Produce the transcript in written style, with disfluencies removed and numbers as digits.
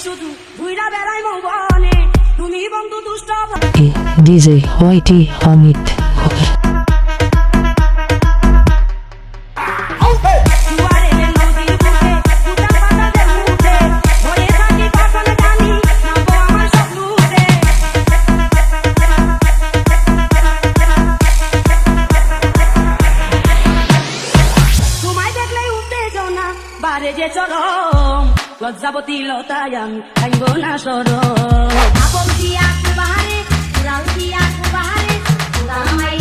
শুধু ঘুইরা বেড়াই মৌবনে তুমি বন্ধু দুষ্ট ডিজে হোয়াইটি অমিত দুয়ারে নদীর বুকে উঠান পাতাদের মুখে হয়ে থাকি কখন জানি নামবো আমার স্বপ্নুতে তোমায় দেখলেই উত্তেজনা বারে যে চরম লজ্জাবতী লতায় আমি ভাঙব না সরম আপন দিয়া কুবারে উড়াল দিয়া কুবারে উড়াল মাই